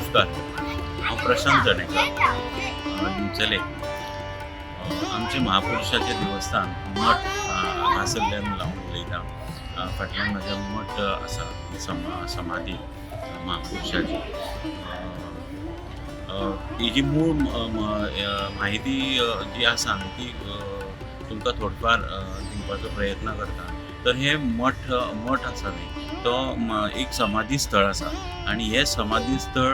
नमस्कार, हांव प्रशांत जणेकर दिवचले. आमचे महापुरुषाचे देवस्थान मठ हांगासरल्यान लावन उलयता. फाटल्यान म्हाज्या मठ आसा समाधी महापुरुषाची. हेजी मूळ म्हायती जी आसा ती तुमकां थोडीफार दिवपाचो प्रयत्न करता. तर हे मठ आसा न्ही तो एक समाधी स्थळ आसा आनी हे समाधी स्थळ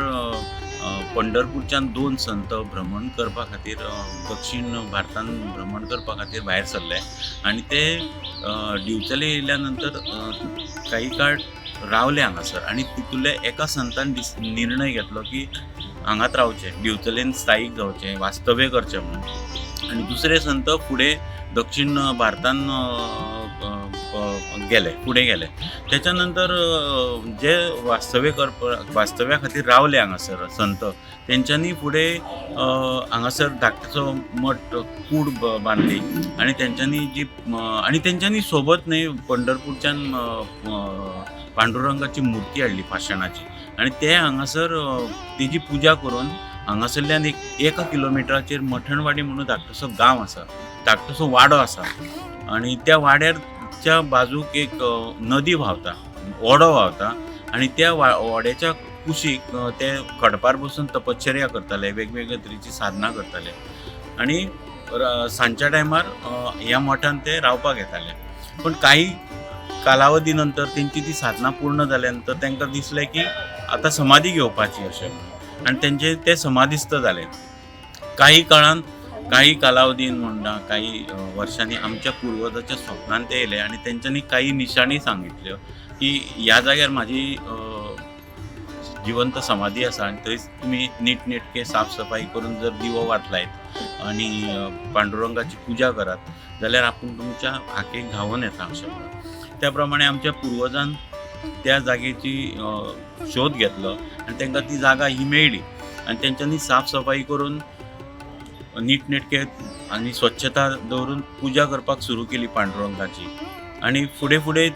पंढरपूरच्यान 2 संत भ्रमण करपा खातीर दक्षिण भारतान भ्रमण करपा खातीर भायर सरले आनी ते दिवचले येयल्या नंतर काही काळ रावले हांगासर आनी तितूंतल्या एका संतान निर्णय घेतलो की हांगात रावचें, दिवचलेन स्थायीक जावचें, वास्तव्य करचें म्हणून. आनी दुसरे संत फुडें दक्षिण भारतान फुडें गेले. त्याच्या नंतर जे वास्तव्या खातीर रावले हांगासर संत तेंच्यांनी फुडें हांगासर धाकटो मठ कूड बांदली आनी तेंच्यांनी सोबत न्ही पंढरपूरच्यान पांडुरंगाची मुर्ती हाडली पाशाणाची आनी ते हांगासर तेजी पुजा करून हांगासरल्यान एक किलोमिटराचेर मठणवाडी म्हणून धाकटोसो गांव आसा, धाकटोसो वाडो आसा आनी त्या वाड्याच्या बाजूक एक नदी व्हांवता, ओडो व्हांवता आनी त्या ओड्याच्या कुशीक ते खडपार बसून तपश्चर्या करताले, वेगवेगळ्या तरेची साधना करताले आनी सांजच्या टायमार ह्या मठान ते रावपाक येताले. पण काही कालावधी नंतर तेंची ती साधना पूर्ण जाल्या नंतर तांकां दिसलें की आतां समाधी घेवपाची अशें म्हणून आनी तेंचे ते समाधिस्थ जाले. काही कालावधीन म्हणटा काही वर्षांनी आमच्या पुर्वजाच्या स्वप्नान ते येयले आनी तेंच्यांनी काही निशाणी सांगितल्यो की ह्या जाग्यार म्हाजी जिवंत समाधी आसा आनी थंय तुमी नीटनेटके साफसफाई करून जर दिवो वाटलायत आनी पांडुरंगाची पुजा करात जाल्यार आपूण तुमच्या हाकेक धांवून येता अशें म्हणून. त्या प्रमाणे आमच्या पुर्वजान त्या जागेची शोध घेतलो आनी तांकां ती जागा ही मेळ्ळी आनी तेंच्यांनी साफसफाई करून नीटनेटके आनी स्वच्छता दवरून पुजा करपाक सुरू केली पांडुरंगाची आनी फुडें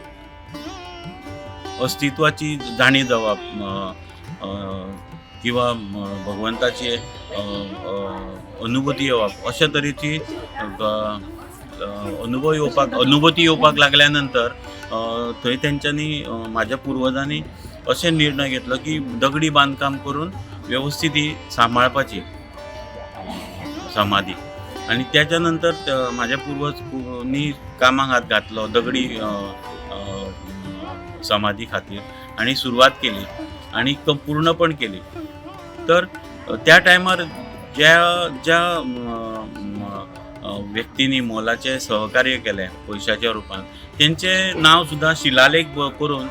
अस्तित्वाची जाणीव जावप किंवा भगवंताची अनुभूती येवप अशा तरेची अनुभूती येवपाक लागल्या नंतर थंय तेंच्यांनी म्हाज्या पुर्वजांनी अशें निर्णय घेतलो की दगडी बांदकाम करून व्यवस्थित ही सांबाळपाची समाधी आनी त्याच्या नंतर म्हाज्या पुर्वजांनी कामाक हात घातलो दगडी समाधी खातीर आनी सुरवात केली आनी पूर्ण पण केली. तर त्या टायमार ज्या व्यक्तींनी मोलाचे सहकार्य केले पयशाच्या रुपान तेंचे नांव सुद्दां शिलालेख करून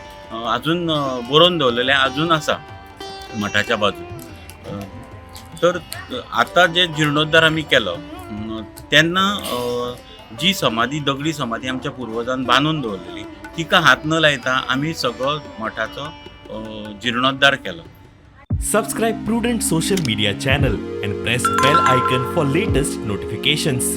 अजून बरोवन दवरलेले अजून आसा मठाच्या बाजून. तर आतां जे जिर्णोद्धार आमी केलो तेन्ना जी समाधी दगडी समाधी आमच्या पुर्वजान बांदून दवरलेली तिका हात न लायता आमी सगळो मठाचो जीर्णोद्धार केलो. Subscribe Prudent social media channel and press bell icon for latest notifications.